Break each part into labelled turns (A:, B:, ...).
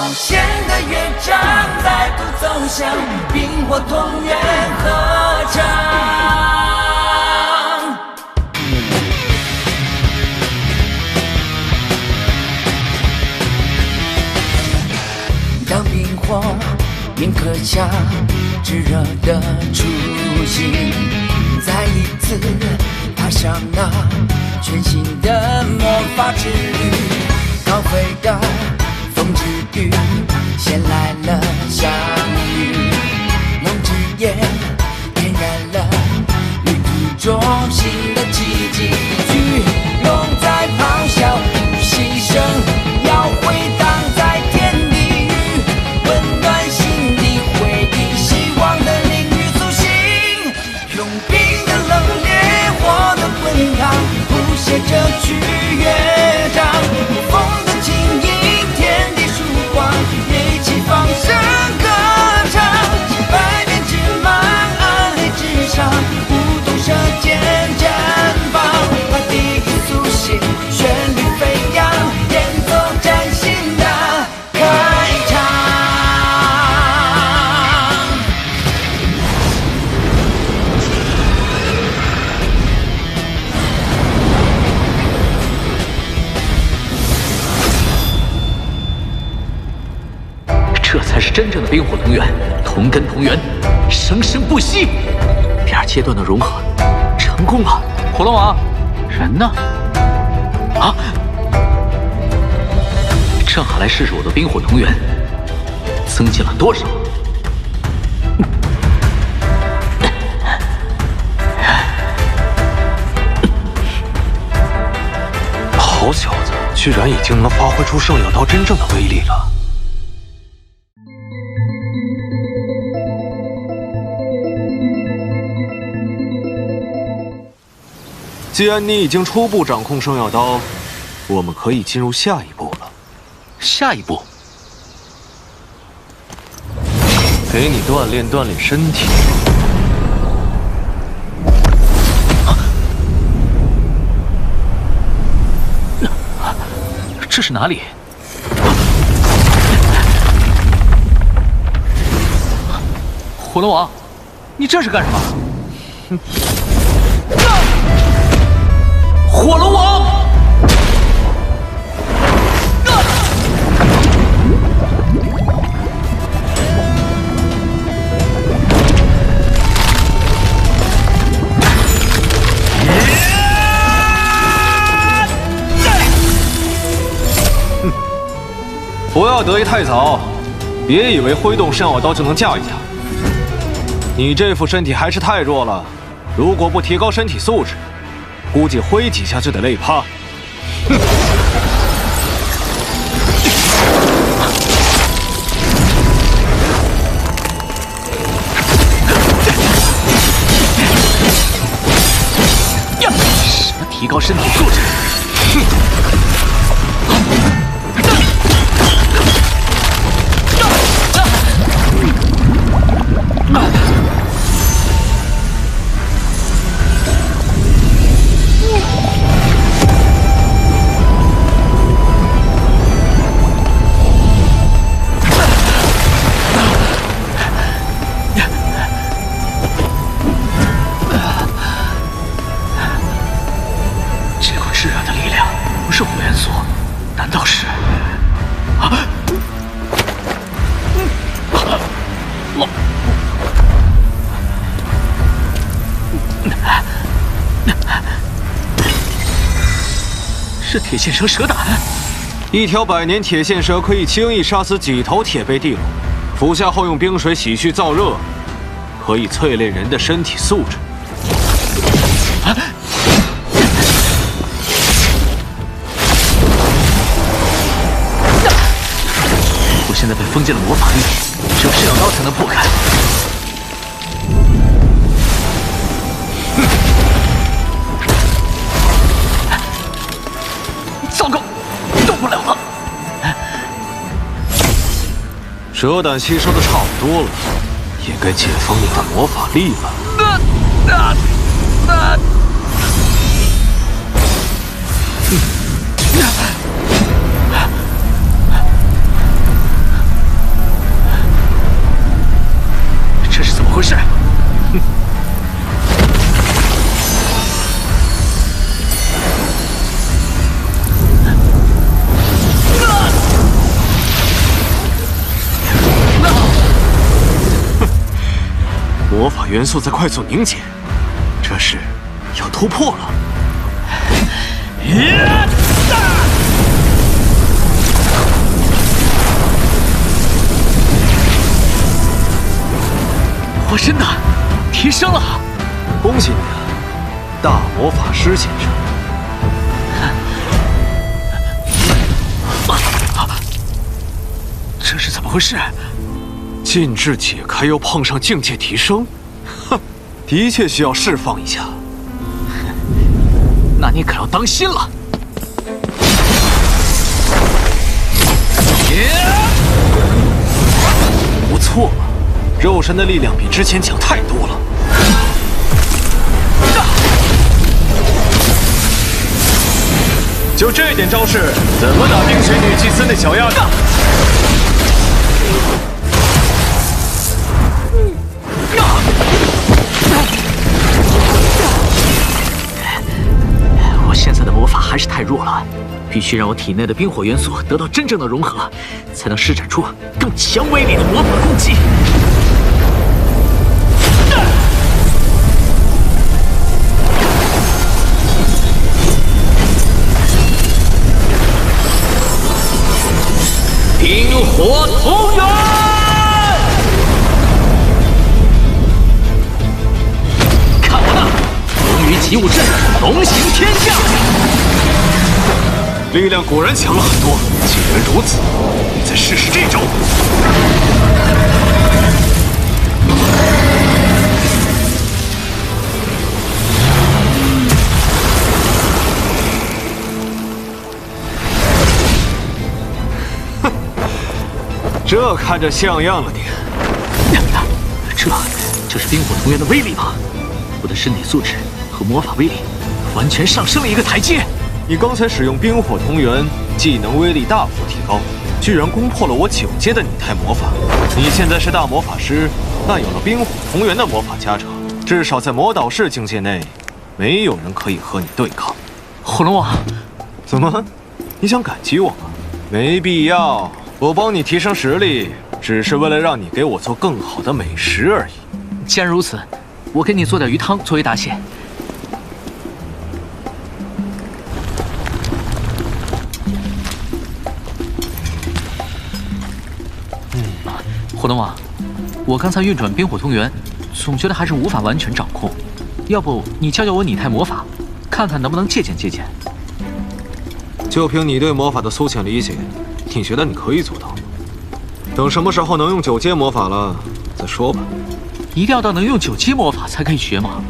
A: 冒险的乐章，再度走向冰火同源合唱。当冰火铭刻下炙热的初心，再一次踏上那全新的魔法之旅。高飞的风之羽，衔来了相遇。梦之眼点燃了旅途中新的奇迹。巨龙在咆哮与牺牲，要回荡在天地域，温暖心底回忆，希望的领域苏醒。用冰的冷冽，火的滚烫，谱写着曲乐章。风的轻盈，天地曙光，也一起放声歌唱。百变之芒，暗黑之上，不同射箭绽放。把地狱苏醒，旋律飞扬，演奏崭新的开场。
B: 这才是真正的冰火同源，同根同源，生生不息。第二阶段的融合成功了。火龙王，人呢？啊！正好来试试我的冰火同源增进了多少。
C: 好小子，居然已经能发挥出圣药刀真正的威力了。既然你已经初步掌控圣药刀，我们可以进入下一步了。
B: 下一步，
C: 给你锻炼锻炼身体。
B: 这是哪里？火龙王，你这是干什么？火龙王！
C: 不要得意太早，别以为挥动圣药刀就能架一架。你这副身体还是太弱了，如果不提高身体素质，估计挥几下就得累趴。哼！
B: 什么提高身体素质？是铁线蛇蛇胆，
C: 一条百年铁线蛇可以轻易杀死几头铁背地龙，服下后用冰水洗去燥热，可以淬炼人的身体素质。
B: 我现在被封禁了魔法力，只有圣药刀才能破开。糟糕，动不了了。
C: 蛇胆吸收的差不多了，也该解封你的魔法力了。元素在快速凝结，这是要突破了。
B: 我真的提升了！
C: 恭喜你啊，大魔法师先生！
B: 这是怎么回事？
C: 禁制解开又碰上境界提升，哼，的确需要释放一下。
B: 那你可要当心了！
C: 不错，肉身的力量比之前强太多了。就这点招式，怎么打冰雪女祭司那小丫头？
B: 我现在的魔法还是太弱了，必须让我体内的冰火元素得到真正的融合，才能施展出更强威力的魔法攻击。冰火同源！看我的龙鱼集武阵，龙行天下！
C: 力量果然强了很多。既然如此，你再试试这招。这看着像样了点。
B: 这是冰火同源的威力吗？我的身体素质和魔法威力完全上升了一个台阶。
C: 你刚才使用冰火同源，技能威力大幅提高，居然攻破了我9阶的拟态魔法。你现在是大魔法师，那有了冰火同源的魔法加成，至少在魔导士境界内，没有人可以和你对抗。
B: 火龙王，
C: 怎么？你想感激我吗？没必要。我帮你提升实力，只是为了让你给我做更好的美食而已。
B: 既然如此，我给你做点鱼汤作为答谢。火龙王，我刚才运转冰火同源，总觉得还是无法完全掌控。要不你教教我拟态魔法，看看能不能借鉴借鉴。
C: 就凭你对魔法的粗浅理解，你觉得你可以做到吗？等什么时候能用9阶魔法了再说吧。
B: 一定要到能用9阶魔法才可以学吗？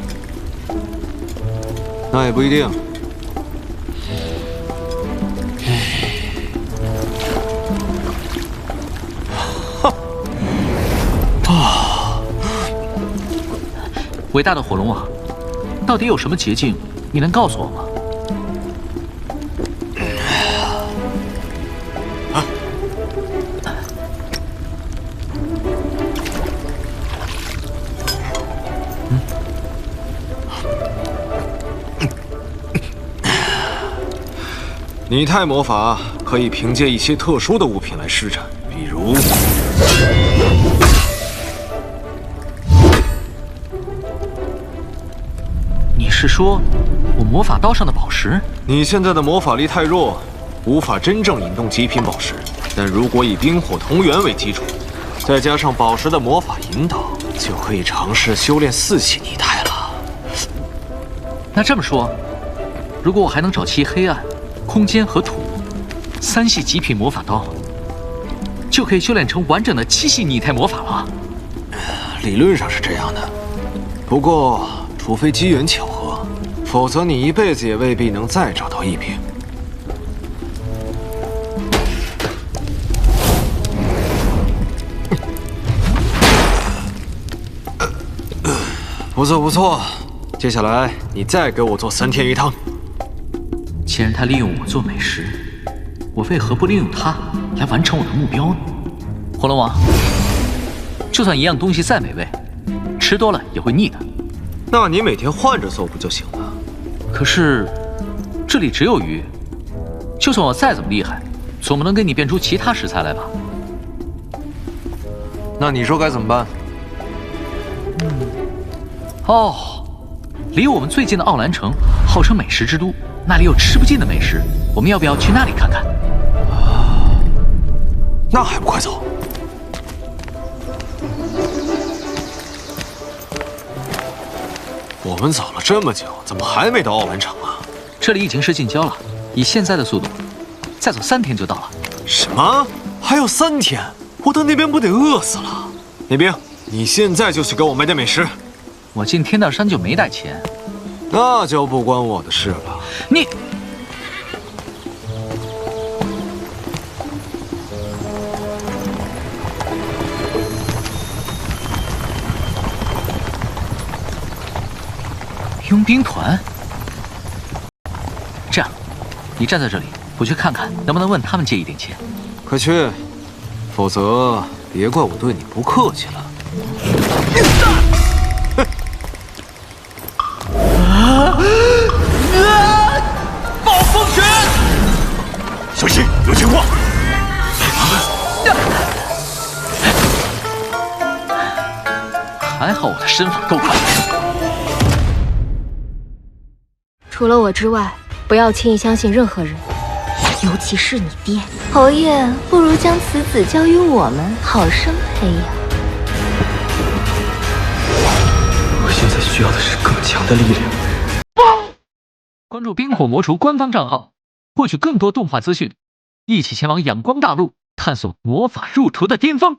C: 那也不一定。
B: 伟大的火龙王，到底有什么捷径？你能告诉我吗？
C: 拟态魔法可以凭借一些特殊的物品来施展，比如
B: 你是说我魔法刀上的宝石？
C: 你现在的魔法力太弱，无法真正引动极品宝石。但如果以冰火同源为基础，再加上宝石的魔法引导，就可以尝试修炼4系拟态了。
B: 那这么说，如果我还能找齐黑暗、空间和土3系极品魔法刀，就可以修炼成完整的7系拟态魔法了。
C: 理论上是这样的，不过除非机缘巧合，否则你一辈子也未必能再找到一柄。不错不错，接下来你再给我做3天鱼汤。
B: 既然他利用我做美食，我为何不利用它来完成我的目标呢？火龙王，就算一样东西再美味，吃多了也会腻的。
C: 那你每天换着做不就行了？
B: 可是这里只有鱼，就算我再怎么厉害，总不能给你变出其他食材来吧？
C: 那你说该怎么办？
B: 哦，离我们最近的奥兰城号称美食之都，那里有吃不尽的美食，我们要不要去那里看看？
C: 那还不快走！我们走了这么久，怎么还没到奥兰城啊？
B: 这里已经是近郊了，以现在的速度，再走3天就到了。
C: 什么？还有3天？我到那边不得饿死了？李冰，你现在就去给我买点美食。
B: 我进天道山就没带钱，
C: 那就不关我的事了。
B: 你。佣兵团，这样，你站在这里，我去看看能不能问他们借一点钱。
C: 快去，否则别怪我对你不客气了。
B: 暴风拳！
D: 小心，有情况！
B: 还好我的身法够快。
E: 除了我之外，不要轻易相信任何人，尤其是你爹。侯爷，不如将此子交于我们，好生培养。
D: 我现在需要的是更强的力量。
B: 关注冰火魔厨官方账号，获取更多动画资讯，一起前往阳光大陆，探索魔法入厨的巅峰。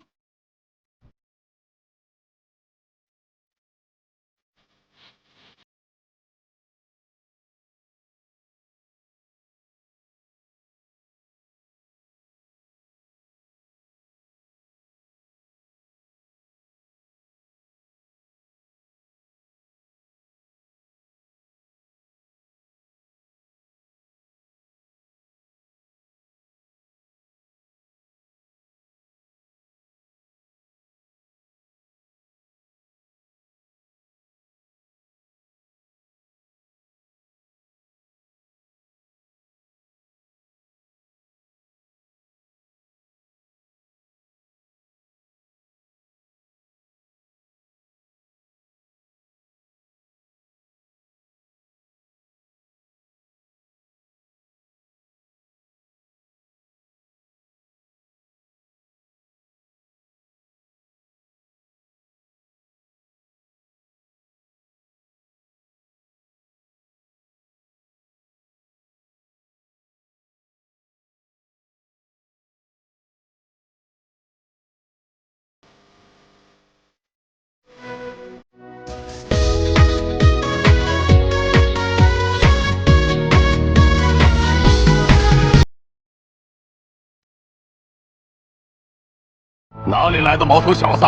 D: 哪里来的毛头小子，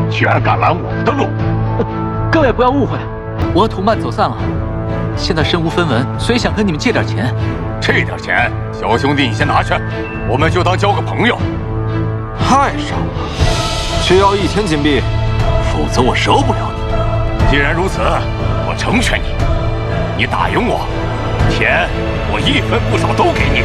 D: 居然敢拦我们的路！
B: 各位不要误会，我和同伴走散了，现在身无分文，所以想跟你们借点钱。
D: 这点钱，小兄弟你先拿去，我们就当交个朋友。
C: 太少了，需要1000金币，否则我饶不了你。
D: 既然如此，我成全你。你打赢我，钱我1分不少都给你。